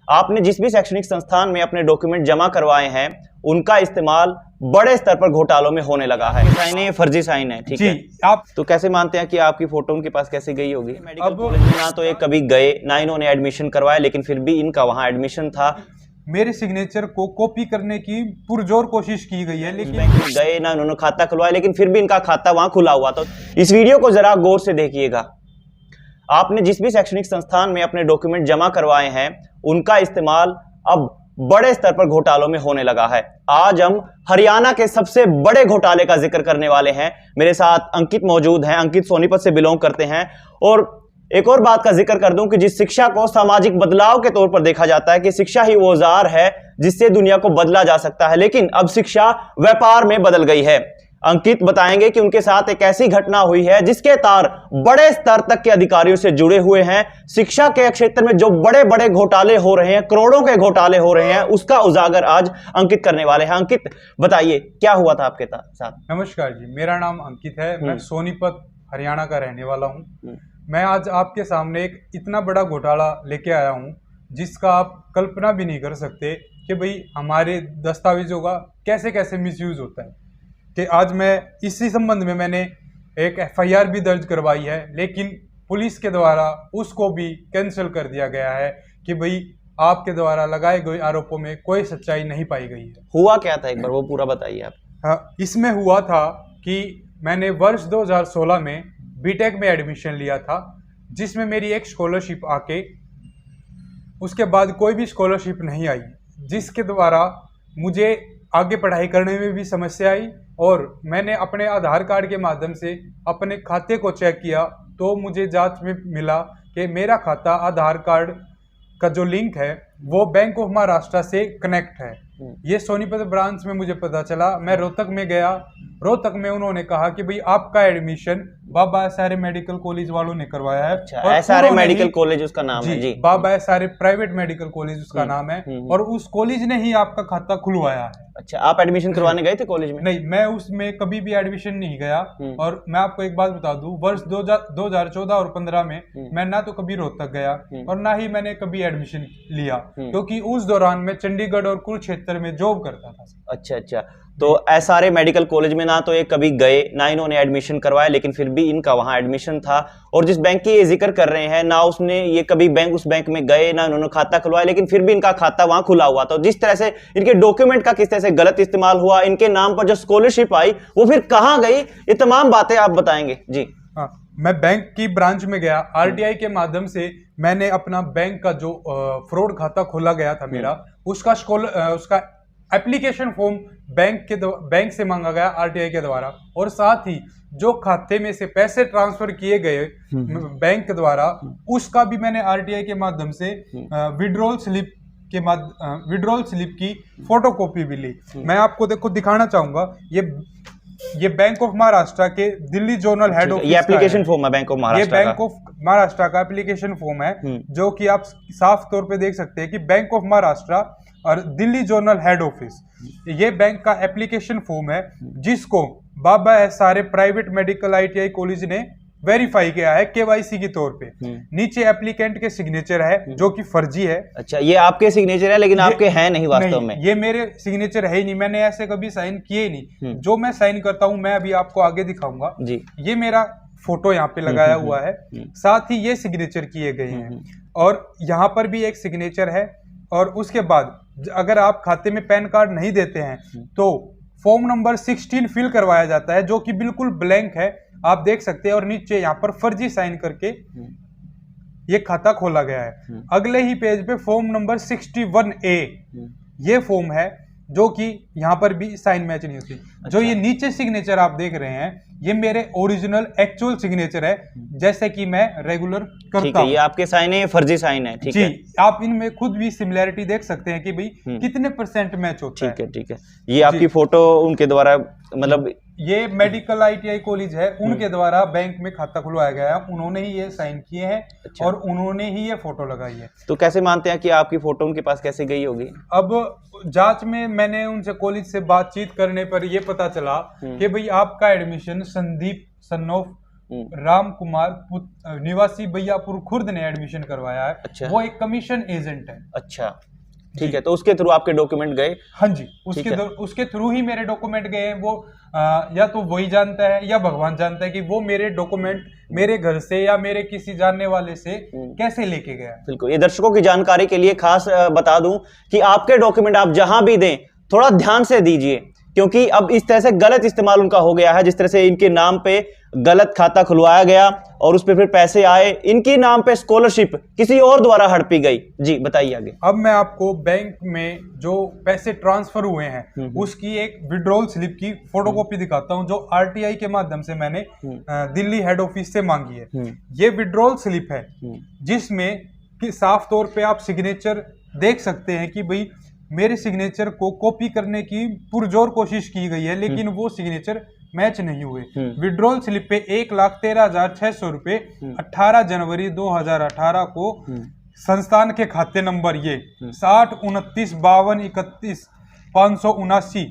आपने जिस भी शैक्षणिक संस्थान में अपने डॉक्यूमेंट जमा करवाए हैं उनका इस्तेमाल बड़े स्तर पर घोटालों में होने लगा है। साइन ये फर्जी साइन है, ठीक है। आप तो कैसे मानते हैं कि आपकी फोटो उनके पास कैसे गई होगी? मेडिकल कॉलेज में ना तो ये कभी गए, ना इन्होंने एडमिशन करवाया, लेकिन फिर भी इनका वहां एडमिशन था। मेरे सिग्नेचर को कॉपी करने की पुरजोर कोशिश की गई है, लेकिन बैंक में गए ना उन्होंने खाता खुलवाया, लेकिन फिर भी इनका खाता वहां खुला हुआ। तो इस वीडियो को जरा गौर से देखिएगा। आपने जिस भी शैक्षणिक संस्थान में अपने डॉक्यूमेंट जमा करवाए हैं उनका इस्तेमाल अब बड़े स्तर पर घोटालों में होने लगा है। आज हम हरियाणा के सबसे बड़े घोटाले का जिक्र करने वाले हैं। मेरे साथ अंकित मौजूद हैं। अंकित सोनीपत से बिलोंग करते हैं। और एक और बात का जिक्र कर दूं कि जिस शिक्षा को सामाजिक बदलाव के तौर पर देखा जाता है कि शिक्षा ही वो औजार है जिससे दुनिया को बदला जा सकता है, लेकिन अब शिक्षा व्यापार में बदल गई है। अंकित बताएंगे कि उनके साथ एक ऐसी घटना हुई है जिसके तार बड़े स्तर तक के अधिकारियों से जुड़े हुए हैं। शिक्षा के क्षेत्र में जो बड़े बड़े घोटाले हो रहे हैं, करोड़ों के घोटाले हो रहे हैं, उसका उजागर आज अंकित करने वाले हैं। अंकित बताइए क्या हुआ था आपके साथ? नमस्कार जी, मेरा नाम अंकित है। मैं सोनीपत हरियाणा का रहने वाला हूँ। मैं आज आपके सामने एक इतना बड़ा घोटाला लेके आया हूँ जिसका आप कल्पना भी नहीं कर सकते कि भाई हमारे दस्तावेजों का कैसे कैसे मिसयूज होता है। कि आज मैं इसी संबंध में मैंने एक FIR भी दर्ज करवाई है, लेकिन पुलिस के द्वारा उसको भी कैंसिल कर दिया गया है कि भाई आपके द्वारा लगाए गए आरोपों में कोई सच्चाई नहीं पाई गई है। हुआ क्या था, एक बार वो पूरा बताइए आप। हाँ, इसमें हुआ था कि मैंने वर्ष 2016 में बीटेक में एडमिशन लिया था, जिसमें मेरी एक स्कॉलरशिप आके उसके बाद कोई भी स्कॉलरशिप नहीं आई, जिसके द्वारा मुझे आगे पढ़ाई करने में भी समस्या आई। और मैंने अपने आधार कार्ड के माध्यम से अपने खाते को चेक किया तो मुझे जांच में मिला कि मेरा खाता आधार कार्ड का जो लिंक है वो बैंक ऑफ महाराष्ट्र से कनेक्ट है। ये सोनीपत ब्रांच में मुझे पता चला। मैं रोहतक में गया। रोहतक में उन्होंने कहा कि भाई आपका एडमिशन बाबा एसआरए मेडिकल कॉलेज वालों ने करवाया है। अच्छा, एसआरए मेडिकल कॉलेज उसका नाम है जी। बाबा एसआरए प्राइवेट मेडिकल कॉलेज उसका नाम है। और उस कॉलेज ने ही आपका खाता खुलवाया है। अच्छा, आप एडमिशन करवाने गए थे कॉलेज में? नहीं, मैं उसमें कभी भी एडमिशन नहीं गया। और मैं आपको एक बात बता दूं, वर्ष 2014 और 15 में मैं ना तो कभी रोहतक गया और ना ही मैंने कभी एडमिशन लिया, क्योंकि उस दौरान मैं चंडीगढ़ और कुरुक्षेत्र में जॉब करता था। अच्छा अच्छा, तो एसआरए मेडिकल कॉलेज में ना तो ये कभी गए, ना इन्होंने एडमिशन करवाया, लेकिन फिर भी इनका वहां एडमिशन था। और जिस बैंक की ये जिक्र कर रहे हैं, ना उसने ये कभी उस बैंक में गए, ना इन्होंने खाता खुलवाया, लेकिन फिर भी इनका खाता वहां खुला हुआ। तो जिस तरह से इनके डॉक्यूमेंट का किस तरह से गलत इस्तेमाल हुआ, इनके नाम पर जो स्कॉलरशिप आई वो फिर कहां गई, ये तमाम बातें आप बताएंगे जी। हाँ, मैं बैंक की ब्रांच में गया। RTI के माध्यम से मैंने अपना बैंक का जो फ्रॉड खाता खोला गया था मेरा, उसका एप्लीकेशन फॉर्म बैंक से मांगा गया RTI के द्वारा। और साथ ही जो खाते में से पैसे ट्रांसफर किए गए बैंक के द्वारा, उसका भी मैंने RTI के माध्यम से विड्रॉल स्लिप की फोटोकॉपी भी ली। मैं आपको देखो दिखाना चाहूंगा। ये बैंक ऑफ महाराष्ट्र के दिल्ली जोनल हेड ऑफिस, ये एप्लीकेशन फॉर्म है बैंक ऑफ महाराष्ट्र का। ये बैंक ऑफ महाराष्ट्र का एप्लीकेशन फॉर्म है, जो कि आप साफ तौर पे देख सकते हैं कि बैंक ऑफ महाराष्ट्र और दिल्ली जोनल हेड ऑफिस, ये बैंक का एप्लीकेशन फॉर्म है, जिसको Baba S R A private medical ITI college ने वेरीफाई किया है KYC के तौर पे। नीचे एप्लीकेंट के सिग्नेचर है जो कि फर्जी है। अच्छा, ये आपके सिग्नेचर है, लेकिन आपके हैं नहीं वास्तव में? ये मेरे सिग्नेचर है ही नहीं, मैंने ऐसे कभी साइन किए ही नहीं। जो मैं साइन करता हूं मैं अभी आपको आगे दिखाऊंगा जी। ये मेरा फोटो यहाँ पे लगाया हुआ है, साथ ही ये सिग्नेचर किए गए हैं, और यहाँ पर भी एक सिग्नेचर है। और उसके बाद अगर आप खाते में पैन कार्ड नहीं देते हैं तो फॉर्म नंबर 16 फिल करवाया जाता है, जो कि बिल्कुल ब्लैंक है, आप देख सकते हैं। और नीचे यहाँ पर फर्जी साइन करके ये खाता खोला गया है। अगले ही पेज पे फॉर्म नंबर 61A ये फॉर्म है, जो कि यहाँ पर भी साइन मैच नहीं होती। अच्छा। जो ये नीचे सिग्नेचर आप देख रहे हैं, ये मेरे ओरिजिनल एक्चुअल सिग्नेचर है, जैसे कि मैं रेगुलर करता हूं। ये आपके साइन है, ये फर्जी साइन है, ठीक है जी। आप इनमें खुद भी सिमिलैरिटी देख सकते हैं कि भाई कितने % मैच होता है। ठीक है, ठीक है। ये आपकी फोटो उनके द्वारा, मतलब ये मेडिकल ITI कॉलेज है, उनके द्वारा बैंक में खाता खुलवाया गया है, उन्होंने ही ये साइन किए हैं। अच्छा। और उन्होंने ही ये फोटो लगाई है। तो कैसे मानते हैं कि आपकी फोटो उनके पास कैसे गई होगी? अब जांच में मैंने उनसे कॉलेज से बातचीत करने पर यह पता चला कि भाई आपका admission Sandeep son of Ram Kumar निवासी बैयापुर खुर्द ने एडमिशन करवाया है। अच्छा। वो एक कमीशन एजेंट है। अच्छा, ठीक है। तो उसके थ्रू आपके डॉक्यूमेंट गए? हाँ जी, उसके थ्रू ही मेरे डॉक्यूमेंट गए हैं। वो या तो वही जानता है या भगवान जानता है कि वो मेरे डॉक्यूमेंट मेरे घर से या मेरे किसी जानने वाले से कैसे लेके गया। बिल्कुल, ये दर्शकों की जानकारी के लिए खास बता दूं कि आपके डॉक्यूमेंट आप जहां भी दें थोड़ा ध्यान से दीजिए, क्योंकि अब इस तरह से गलत इस्तेमाल उनका हो गया है। जिस तरह से इनके नाम पे गलत खाता खुलवाया गया और उस पे फिर पैसे आए, इनके नाम पे स्कॉलरशिप किसी और द्वारा हड़पी गई। जी बताइए आगे। अब मैं आपको बैंक में जो पैसे ट्रांसफर हुए हैं उसकी एक विड्रॉल स्लिप की फोटोकॉपी दिखाता हूं, जो आरटीआई के माध्यम से मैंने दिल्ली हेड ऑफिस से मांगी है। ये विड्रॉल स्लिप है जिसमें कि साफ तौर पे आप सिग्नेचर देख सकते हैं कि भाई मेरे सिग्नेचर को कॉपी करने की पुरजोर कोशिश की गई है, लेकिन वो सिग्नेचर मैच नहीं हुए। विड्रॉल स्लिप पे 1,13,600 रुपए 18 जनवरी 2018 को संस्थान के खाते नंबर ये 60295231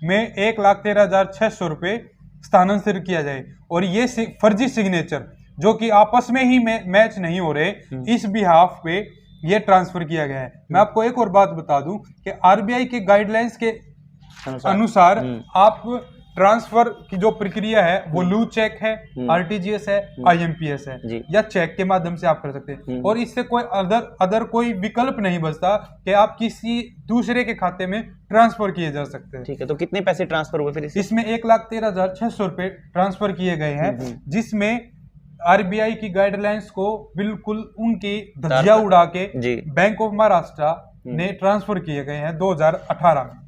में 1,13,600 रुपए स्थानांतरित किया जाए। और ये फर्जी सिग्नेचर जो कि आपस में ही मैच नहीं हो रहे, इस बिहाफ पे ये ट्रांसफर किया गया है। मैं आपको एक और बात बता दूं कि आरबीआई के गाइडलाइंस के अनुसार आप ट्रांसफर की जो प्रक्रिया है वो लू चेक है, आरटीजीएस है, आईएमपीएस है, या चेक के माध्यम से आप कर सकते हैं। और इससे कोई अदर कोई विकल्प नहीं बचता कि आप किसी दूसरे के खाते में ट्रांसफर किए जा सकते हैं। ठीक है, तो कितने पैसे ट्रांसफर हुए फिर इसमें 1,13,600 रुपए ट्रांसफर किए गए हैं, जिसमें आरबीआई की गाइडलाइंस को बिल्कुल उनकी धज्जियां उड़ा के बैंक ऑफ महाराष्ट्र ने ट्रांसफर किए गए हैं 2018 में।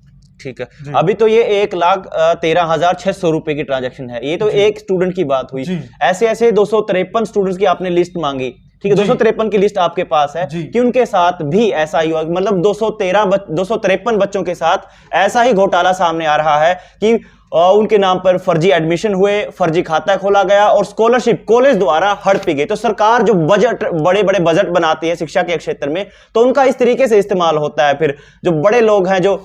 ठीक है, अभी तो ये 1,13,600 रुपए की ट्रांजैक्शन है। ये तो एक स्टूडेंट की बात हुई। ऐसे ऐसे 253 स्टूडेंट्स की आपने लिस्ट मांगी, ठीक है, 253 की लिस्ट आपके पास है कि उनके साथ भी ऐसा ही हुआ। मतलब 253 बच्चों के साथ ऐसा ही घोटाला सामने आ रहा है कि उनके नाम पर फर्जी एडमिशन हुए, फर्जी खाता खोला गया और स्कॉलरशिप कॉलेज द्वारा हड़पी गई। तो सरकार जो बजट, बड़े बड़े बजट बनाती है शिक्षा के क्षेत्र में, तो उनका इस तरीके से इस्तेमाल होता है। फिर जो बड़े लोग हैं, जो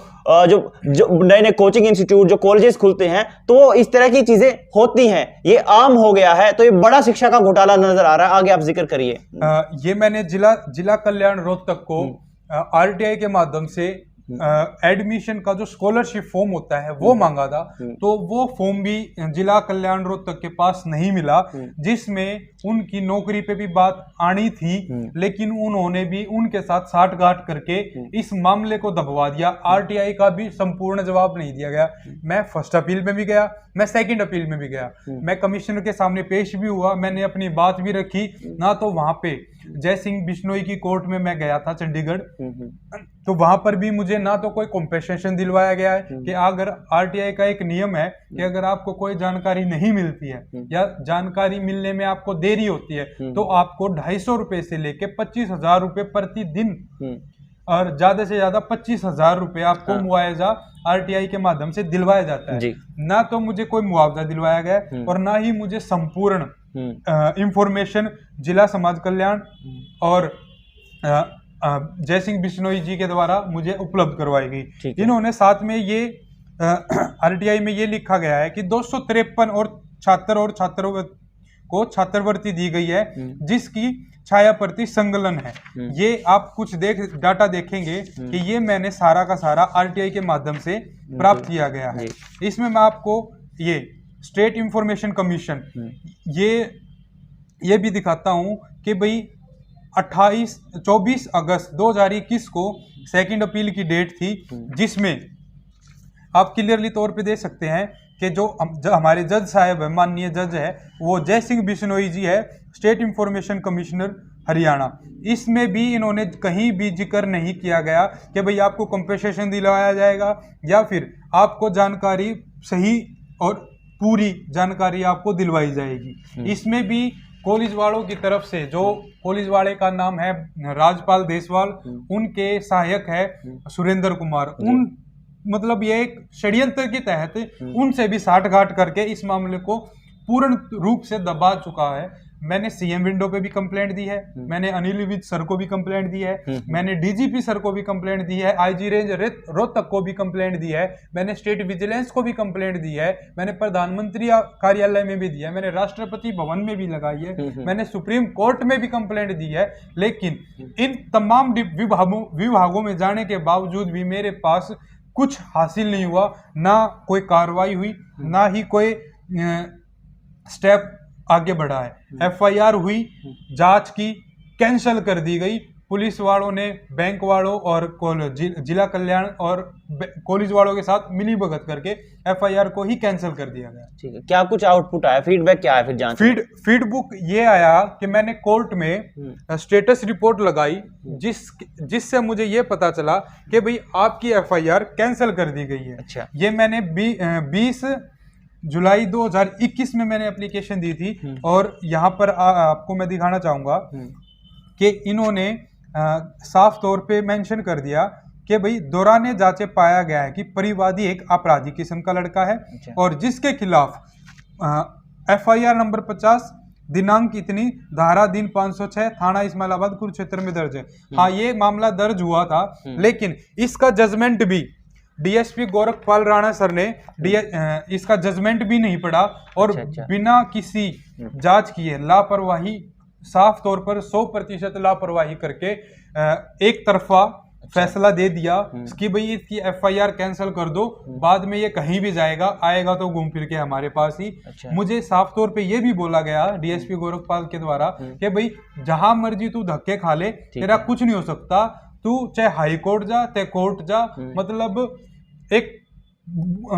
नए नए कोचिंग इंस्टीट्यूट, जो कॉलेजेस खुलते हैं, तो इस तरह की चीजें होती हैं। ये आम हो गया है, तो ये बड़ा शिक्षा का घोटाला नजर आ रहा है। आगे आप जिक्र करिए। ये मैंने जिला कल्याण रोहतक को आरटीआई के माध्यम से एडमिशन का जो स्कॉलरशिप फॉर्म होता है वो मांगा था, तो वो फॉर्म भी जिला कल्याण रोहतक के पास नहीं मिला, जिसमें उनकी नौकरी पे भी बात आनी थी, लेकिन उन्होंने भी उनके साथ साठगांठ करके इस मामले को दबवा दिया। आरटीआई का भी संपूर्ण जवाब नहीं दिया गया। मैं फर्स्ट अपील में भी गया, मैं सेकंड अपील में भी गया, मैं कमिश्नर के सामने पेश भी हुआ, मैंने अपनी बात भी रखी ना। तो वहां पे जय सिंह बिश्नोई की कोर्ट में मैं गया था चंडीगढ़, तो वहां पर भी मुझे ना तो कोई कॉम्पेंसेशन दिलवाया गया है कि अगर आरटीआई का एक नियम है कि अगर आपको कोई जानकारी नहीं मिलती है या जानकारी मिलने में आपको देरी होती है तो आपको 250 रुपए से लेके 25,000 रुपए प्रतिदिन और ज्यादा से ज्यादा 25,000 रुपए आपको मुआवजा आरटीआई के माध्यम से दिलवाया जाता है। ना तो मुझे कोई मुआवजा दिलवाया गया और ना ही मुझे संपूर्ण इंफॉर्मेशन जिला समाज कल्याण और जय सिंह बिश्नोई जी के द्वारा मुझे उपलब्ध करवाई गई। इन्होंने साथ में ये आरटीआई में ये लिखा गया है कि 253 और छात्रों को छात्रवृत्ति दी गई है, जिसकी छाया प्रति संकलन है। ये आप कुछ डाटा देखेंगे कि ये मैंने सारा का सारा आरटीआई के माध्यम से प्राप्त किया गया है। इसमें मैं आपको ये स्टेट इंफॉर्मेशन कमीशन ये भी दिखाता हूं कि भाई 24 अगस्त 2021 को सेकंड अपील की डेट थी, जिसमें आप क्लियरली तौर पे देख सकते हैं कि जो हमारे जज साहब है, माननीय जज है, वो जय सिंह बिश्नोई जी है, स्टेट इंफॉर्मेशन कमिश्नर हरियाणा। इसमें भी इन्होंने कहीं भी जिक्र नहीं किया गया कि भाई आपको कंपेंसेशन दिलवाया जाएगा या फिर आपको जानकारी सही और पूरी जानकारी आपको दिलवाई जाएगी। इसमें भी कॉलेज वालों की तरफ से, जो कॉलेज वाले का नाम है राजपाल देसवाल, उनके सहायक है सुरेंद्र कुमार, मतलब ये एक षड्यंत्र के तहत उनसे भी साठगांठ करके इस मामले को पूर्ण रूप से दबा चुका है मैंने सीएम विंडो पे भी कंप्लेंट दी है, मैंने अनिल विज सर को भी कंप्लेंट दी है, मैंने डीजीपी सर को भी कंप्लेंट दी है, आईजी रेंज रोहतक को भी कंप्लेंट दी है, मैंने स्टेट विजिलेंस को भी कंप्लेंट दी है, मैंने प्रधानमंत्री कार्यालय में भी दिया है, मैंने राष्ट्रपति भवन में भी लगाई है, मैंने सुप्रीम कोर्ट में भी कंप्लेंट दी है। लेकिन इन तमाम विभागों में जाने के बावजूद भी मेरे पास कुछ हासिल नहीं हुआ, ना कोई कार्रवाई हुई, ना ही कोई स्टेप आगे बढ़ा है। एफआईआर हुई, जांच की, कैंसिल कर दी गई। पुलिस वालों ने बैंक वालों और जिला कल्याण और कॉलेज वालों के साथ मिली भगत करके एफआईआर को ही कैंसिल कर दिया गया। ठीक है, क्या कुछ आउटपुट आया, फीडबैक क्या है फिर जांच? फीडबुक ये आया कि मैंने कोर्ट में स्टेटस रिपोर्ट लगाई, जिससे मुझे ये पता चला कि भाई आपकी एफआईआर कैंसिल कर दी गई है। अच्छा। ये मैंने 20 जुलाई 2021 में मैंने एप्लीकेशन दी थी, और यहाँ पर आपको मैं दिखाना चाहूंगा कि इन्होंने साफ तौर पे मेंशन कर दिया कि भाई दौरान जांचे पाया गया है कि परिवादी एक आपराधिक किस्म का लड़का है। अच्छा। और जिसके खिलाफ एफआईआर नंबर 50 दिनांक इतनी, धारा दिन 506, थाना इस्माइलाबाद कुरुक्षेत्र में दर्ज है। हाँ, ये मामला दर्ज हुआ था, लेकिन इसका जजमेंट भी डीएसपी गोरखपाल राणा सर ने इसका जजमेंट भी नहीं पढ़ा, और बिना किसी जांच किए लापरवाही, साफ तौर पर 100% लापरवाही करके एक तरफा फैसला दे दिया कि भाई इसकी एफआईआर कैंसिल कर दो, बाद में ये कहीं भी जाएगा, आएगा तो घूम फिर के हमारे पास ही। अच्छा। मुझे साफ तौर पे ये भी बोला गया डीएसपी गोरखपाल के द्वारा कि भाई जहां मर्जी तू धक्के खा ले, तेरा कुछ नहीं हो सकता, तू चाहे हाई कोर्ट जा, चाहे कोर्ट जा। मतलब एक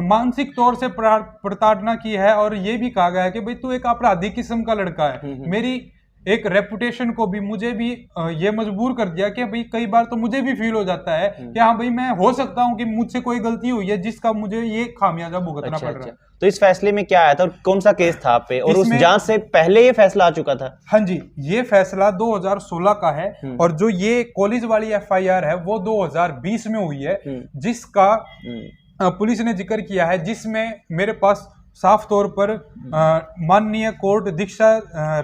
मानसिक तौर से प्रताड़ना की है, और ये भी कहा गया है कि भाई तू एक आपराधिक किस्म का लड़का है। मेरी एक रेपुटेशन को भी, मुझे भी ये मजबूर कर दिया कि भाई कई बार तो मुझे भी फील हो जाता है कि हाँ भाई मैं हो सकता हूँ कि मुझसे कोई गलती हुई है जिसका मुझे ये खामियाजा भुगतना पड़ रहा है। तो इस फैसले में क्या आया था और कौन सा केस था आप पे, और उस जांच से पहले ये फैसला आ चुका था? हाँ जी, ये फैसला 2016 का है, और जो ये कॉलेज वाली एफआईआर है वो 2020 में हुई है, जिसका पुलिस ने जिक्र किया है, जिसमें मेरे पास साफ तौर पर माननीय कोर्ट दीक्षा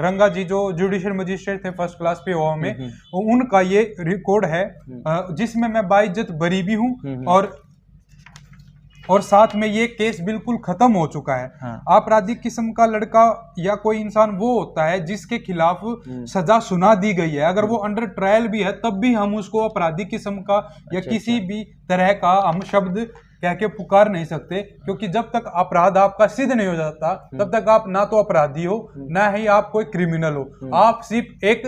रंगा जी, जो जुडिशियल मजिस्ट्रेट थे फर्स्ट क्लास पे हुआ में, उनका ये रिकॉर्ड है, जिसमें मैं बाइज्जत बरी भी हूँ, और साथ में ये केस बिल्कुल खत्म हो चुका है। हाँ। आपराधिक किस्म का लड़का या कोई इंसान वो होता है जिसके खिलाफ सजा सुना दी गई है, अगर वो अंडर ट्रायल भी है तब भी हम उसको आपराधिक किस्म का या किसी भी तरह का हम शब्द कह के पुकार नहीं सकते, क्योंकि जब तक अपराध आपका सिद्ध नहीं हो जाता तब तक आप ना तो अपराधी हो, ना ही आप कोई क्रिमिनल हो। आप सिर्फ एक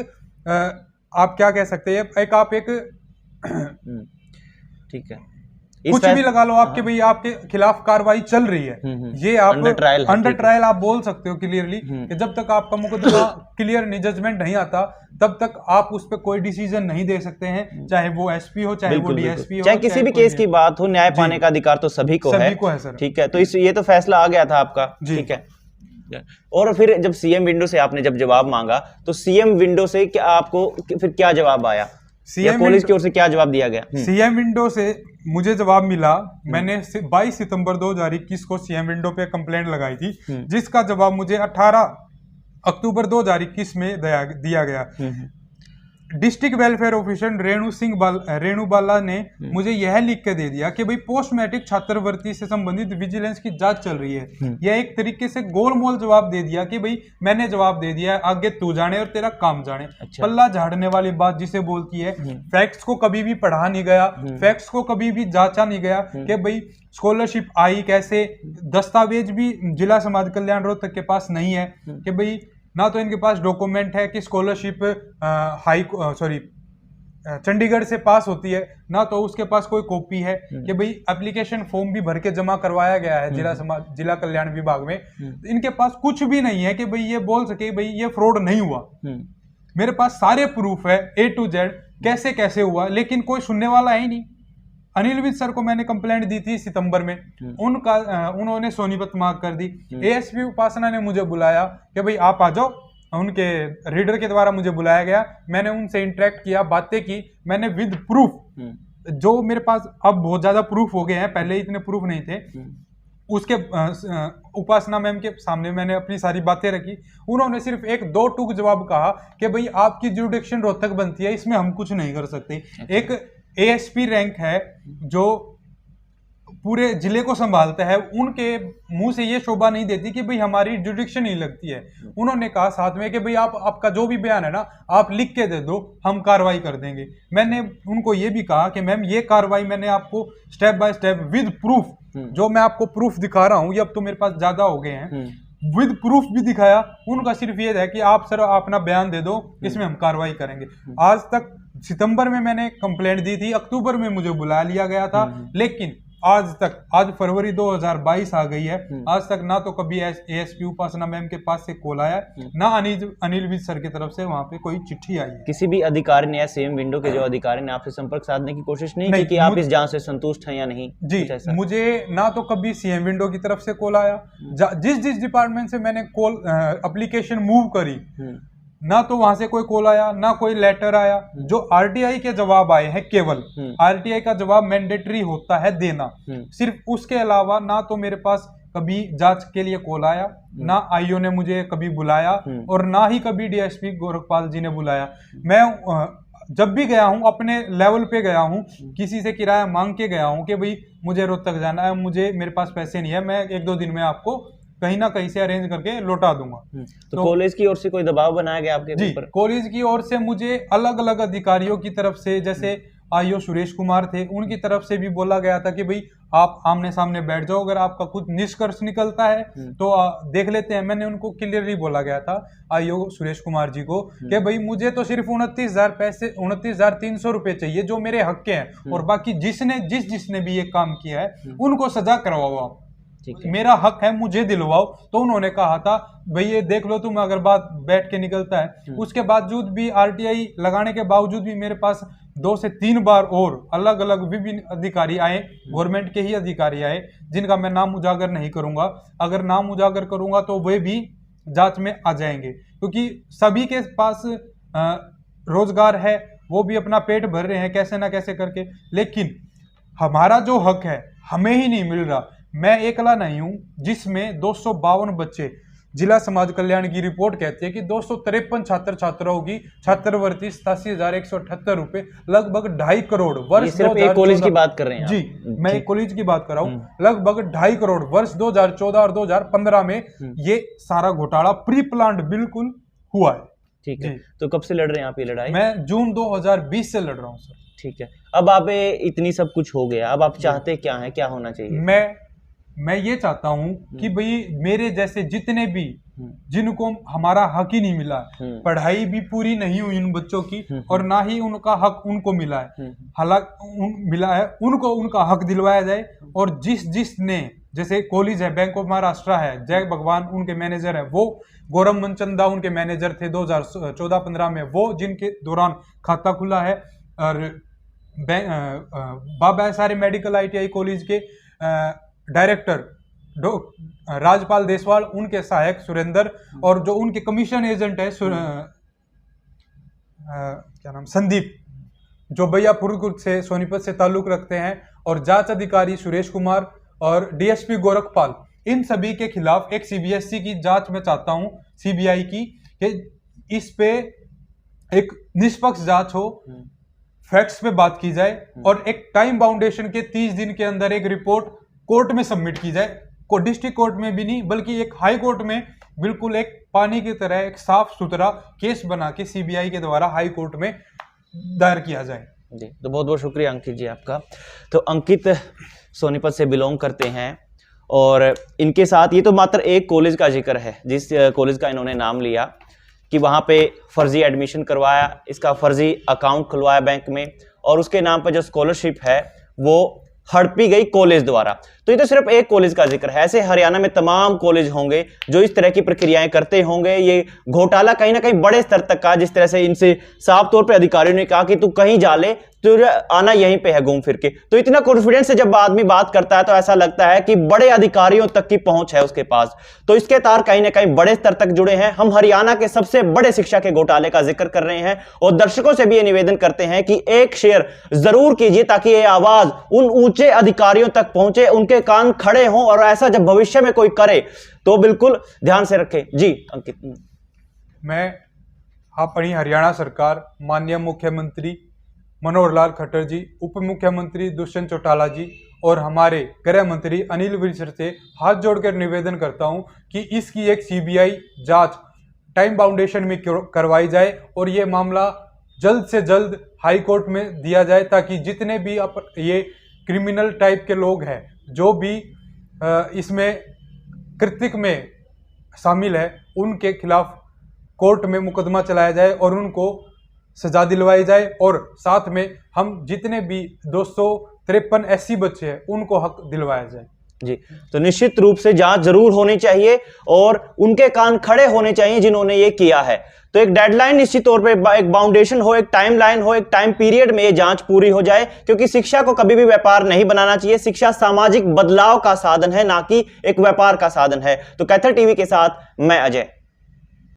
आप क्या कह सकते हैं, आप एक ठीक है, कुछ भी लगा लो आपके भाई आपके खिलाफ कार्रवाई चल रही है, ये आप अंडर ट्रायल आप बोल सकते हो क्लियरली कि जब तक आपका मुकदमा क्लियर नहीं, जजमेंट नहीं आता, तब तक आप उस पर कोई डिसीजन नहीं दे सकते हैं, चाहे वो एसपी हो, चाहे वो डीएसपी हो, चाहे किसी भी केस की बात हो। न्याय पाने का अधिकार तो सभी को है सर। ठीक है, तो ये तो फैसला आ गया था आपका। ठीक है, और फिर जब सीएम विंडो से आपने जब जवाब मांगा, तो सीएम विंडो से क्या आपको फिर क्या जवाब आया, सीएम कॉलेज की ओर से क्या जवाब दिया गया? सीएम विंडो से मुझे जवाब मिला, मैंने 22 सितंबर 2021 को सीएम विंडो पे कंप्लेंट लगाई थी, जिसका जवाब मुझे 18 अक्टूबर 2021 में दिया गया। डिस्ट्रिक्ट वेलफेयर ऑफिसर रेणु बाला ने मुझे यह लिख के दे दिया कि भाई पोस्ट मैट्रिक छात्रवृत्ति से संबंधित विजिलेंस की जांच चल रही है। यह एक तरीके से गोलमोल जवाब दे दिया कि भाई मैंने जवाब दे दिया है, आगे तू जाने और तेरा काम जाने। अच्छा। पल्ला झाड़ने वाली बात जिसे बोलती है, फैक्ट्स को कभी भी पढ़ा नहीं गया, फैक्ट्स को कभी भी जांचा नहीं गया कि भाई स्कॉलरशिप आई कैसे, दस्तावेज भी जिला समाज कल्याण रोहतक के पास नहीं है कि भाई ना तो इनके पास डॉक्यूमेंट है कि स्कॉलरशिप चंडीगढ़ से पास होती है, ना तो उसके पास कोई कॉपी है कि भाई एप्लीकेशन फॉर्म भी भर के जमा करवाया गया है जिला कल्याण विभाग में। इनके पास कुछ भी नहीं है कि भाई ये बोल सके भाई ये फ्रॉड नहीं हुआ। मेरे पास सारे प्रूफ है A to Z कैसे कैसे हुआ, लेकिन कोई सुनने वाला है ही नहीं। अनिल विज सर को मैंने कंप्लेंट दी थी सितंबर में, उन्होंने सोनीपत मांग कर दी। एएसपी उपासना ने मुझे बुलाया कि भाई आप आ जाओ, उनके रीडर के द्वारा मुझे बुलाया गया, मैंने उनसे इंटरेक्ट किया, बातें की, मैंने विद प्रूफ, जो मेरे पास अब बहुत ज्यादा प्रूफ हो गए हैं, पहले इतने प्रूफ नहीं थे, उसके उपासना मैम के सामने मैंने अपनी सारी बातें रखी। उन्होंने सिर्फ एक दो टूक जवाब कहा कि भाई आपकी जुरिडिक्शन रोहतक बनती है, इसमें हम कुछ नहीं कर सकते। एक एएसपी रैंक है जो पूरे जिले को संभालता है, उनके मुंह से ये शोभा नहीं देती कि भाई हमारी जुरिडिक्शन नहीं लगती है। उन्होंने कहा साथ में कि भाई आपका जो भी बयान है ना, आप लिख के दे दो, हम कार्रवाई कर देंगे। मैंने उनको ये भी कहा कि मैम ये कार्रवाई मैंने आपको step by step with proof, जो मैं आपको प्रूफ दिखा रहा हूँ, ये अब तो मेरे पास ज्यादा हो गए हैं, विद प्रूफ भी दिखाया। उनका सिर्फ ये है कि आप सर अपना बयान दे दो, इसमें हम कार्रवाई करेंगे। आज तक सितंबर में मैंने कंप्लेंट दी थी, अक्टूबर में मुझे बुला लिया गया था, लेकिन आज फरवरी 2022 आ गई है, आज तक ना तो कभी एएसपी उपासना मैम के पास से कॉल आया, ना अनिल विज सर की तरफ से वहां पे कोई चिट्ठी आई है। किसी भी अधिकारी ने या सेम विंडो के जो अधिकारी ने आपसे संपर्क साधने की कोशिश नहीं की कि आप इस जांच से संतुष्ट हैं या नहीं? जी, मुझे ना तो कभी सीएम विंडो की तरफ से कॉल आया, जिस डिपार्टमेंट से मैंने कॉल एप्लीकेशन मूव करी, ना तो वहां से कोई कॉल आया, ना कोई लेटर आया। जो आरटीआई के जवाब आए हैं, केवल आरटीआई का जवाब मैंडेटरी होता है देना, सिर्फ उसके अलावा ना तो मेरे पास कभी जांच के लिए कॉल आया, ना आईओ ने मुझे कभी बुलाया, और ना ही कभी डीएसपी गोरखपाल जी ने बुलाया। मैं जब भी गया हूं अपने लेवल पे गया हूं, किसी से किराया मांग के गया हूं कि भाई मुझे रोहतक जाना है, मुझे मेरे पास पैसे नहीं है, मैं 1-2 दिन में आपको कहीं ना कहीं से अरेंज करके लौटा दूंगा। तो कॉलेज की ओर से कोई दबाव बनाया गया आपके ऊपर? कॉलेज की ओर से मुझे अलग अलग अधिकारियों की तरफ से, जैसे आईओ सुरेश कुमार थे, उनकी तरफ से भी बोला गया था कि भाई आप आमने सामने बैठ जाओ, अगर आपका कुछ निष्कर्ष निकलता है तो देख लेते हैं। मैंने उनको क्लियरली बोला गया था आईओ सुरेश कुमार जी को कि भाई मुझे तो सिर्फ 29,300 रुपए चाहिए जो मेरे हक के हैं, और बाकी जिसने भी ये काम किया है उनको सजा करवाओ, आप मेरा हक है मुझे दिलवाओ। तो उन्होंने कहा था भाई ये देख लो तुम, अगर बात बैठ के निकलता है। उसके बावजूद भी आरटीआई लगाने के बावजूद भी मेरे पास 2 से 3 बार और अलग अलग विभिन्न अधिकारी आए, गवर्नमेंट के ही अधिकारी आए, जिनका मैं नाम उजागर नहीं करूंगा। अगर नाम उजागर करूंगा तो वे भी जांच में आ जाएंगे, क्योंकि सभी के पास रोजगार है, वो भी अपना पेट भर रहे हैं कैसे ना कैसे करके, लेकिन हमारा जो हक है हमें ही नहीं मिल रहा। मैं एकला नहीं हूं जिसमें 252 बच्चे, जिला समाज कल्याण की रिपोर्ट कहती है कि 253 छात्र छात्राओं की छात्रवृत्ति 87,178 रुपए, लगभग 2.5 करोड़ वर्ष। सिर्फ एक कॉलेज की बात कर रहे हैं जी, मैं एक कॉलेज की बात कर रहा हूँ। लगभग 2.5 करोड़ वर्ष 2014 और 2015 में ये सारा घोटाला प्री प्लान्ड बिल्कुल हुआ है। ठीक है, तो कब से लड़ रहे हैं आप ये लड़ाई? मैं जून 2020 से लड़ रहा हूँ सर। ठीक है, अब आप इतनी सब कुछ हो गया, अब आप चाहते क्या है, क्या होना चाहिए? मैं ये चाहता हूं कि भाई मेरे जैसे जितने भी जिनको हमारा हक ही नहीं मिला, पढ़ाई भी पूरी नहीं हुई उन बच्चों की, और ना ही उनका हक उनको मिला है, हालांकि मिला है, उनको उनका हक दिलवाया जाए। और जिसने, जैसे कॉलेज है, बैंक ऑफ महाराष्ट्र है, जय भगवान उनके मैनेजर है, वो गौरव मनचंदा उनके मैनेजर थे 2014-15 में, वो जिनके दौरान खाता खुला है। और बाबा सारे मेडिकल ITI कॉलेज के डायरेक्टर राजपाल देसवाल, उनके सहायक सुरेंद्र, और जो उनके कमीशन एजेंट है क्या नाम, संदीप, जो भैयापुर से सोनीपत से ताल्लुक रखते हैं, और जांच अधिकारी सुरेश कुमार और डीएसपी गोरखपाल, इन सभी के खिलाफ एक CBSE की जांच मैं चाहता हूं, CBI की, कि इस पे एक निष्पक्ष जांच हो, फैक्ट्स पे बात की जाए, और एक टाइम बाउंडेशन के 30 दिन के अंदर एक रिपोर्ट कोर्ट में सबमिट की जाए। डिस्ट्रिक्ट कोर्ट में भी नहीं, बल्कि एक हाई कोर्ट में बिल्कुल एक पानी की तरह एक साफ सुथरा केस बना के CBI के द्वारा हाई कोर्ट में दायर किया जाए। जी, तो बहुत बहुत शुक्रिया अंकित जी आपका। तो अंकित सोनीपत से बिलोंग करते हैं, और इनके साथ ये तो मात्र एक कॉलेज का जिक्र है, जिस कॉलेज का इन्होंने नाम लिया कि वहाँ पे फर्जी एडमिशन करवाया, इसका फर्जी अकाउंट खुलवाया बैंक में, और उसके नाम पर जो स्कॉलरशिप है वो हड़पी गई कॉलेज द्वारा। तो ये तो सिर्फ एक कॉलेज का जिक्र है, ऐसे हरियाणा में तमाम कॉलेज होंगे जो इस तरह की प्रक्रियाएं करते होंगे। ये घोटाला कहीं ना कहीं बड़े स्तर तक का, जिस तरह से इनसे साफ तौर पे अधिकारियों ने कहा कि तू कहीं जा ले, तो आना यहीं पे है घूम फिर के। तो इतना कॉन्फिडेंस से जब आदमी बात करता है तो ऐसा लगता है कि बड़े अधिकारियों तक की पहुंच है उसके पास। तो इसके तार कहीं ना कहीं बड़े स्तर तक जुड़े हैं। हम हरियाणा के सबसे बड़े शिक्षा के घोटाले का जिक्र कर रहे हैं और दर्शकों से भी ये निवेदन करते हैं कि एक शेयर जरूर कीजिए ताकि ये आवाज उन ऊंचे अधिकारियों तक पहुंचे, उनके कान खड़े हों, और ऐसा जब भविष्य में कोई करे तो बिल्कुल ध्यान से रखें। जी अंकित। मैं अपनी हरियाणा सरकार, माननीय मुख्यमंत्री मनोहर लाल खट्टर जी, उप मुख्यमंत्री दुष्यंत चौटाला जी और हमारे गृह मंत्री अनिल विज से हाथ जोड़कर निवेदन करता हूं कि इसकी एक सीबीआई जांच टाइम बाउंडेशन में करवाई जाए और ये मामला जल्द से जल्द हाई कोर्ट में दिया जाए, ताकि जितने भी ये क्रिमिनल टाइप के लोग हैं जो भी इसमें कृत्य में शामिल है उनके खिलाफ कोर्ट में मुकदमा चलाया जाए और उनको सजा दिलवाई जाए, और साथ में हम जितने भी 253 SC बच्चे हैं उनको हक दिलवाया जाए। जी, तो निश्चित रूप से जांच जरूर होनी चाहिए और उनके कान खड़े होने चाहिए जिन्होंने ये किया है। तो एक डेडलाइन निश्चित तौर पे, एक बाउंडेशन हो, एक टाइमलाइन हो, एक टाइम पीरियड में ये जांच पूरी हो जाए, क्योंकि शिक्षा को कभी भी व्यापार नहीं बनाना चाहिए। शिक्षा सामाजिक बदलाव का साधन है, ना कि एक व्यापार का साधन है। तो कैथल टीवी के साथ मैं अजय।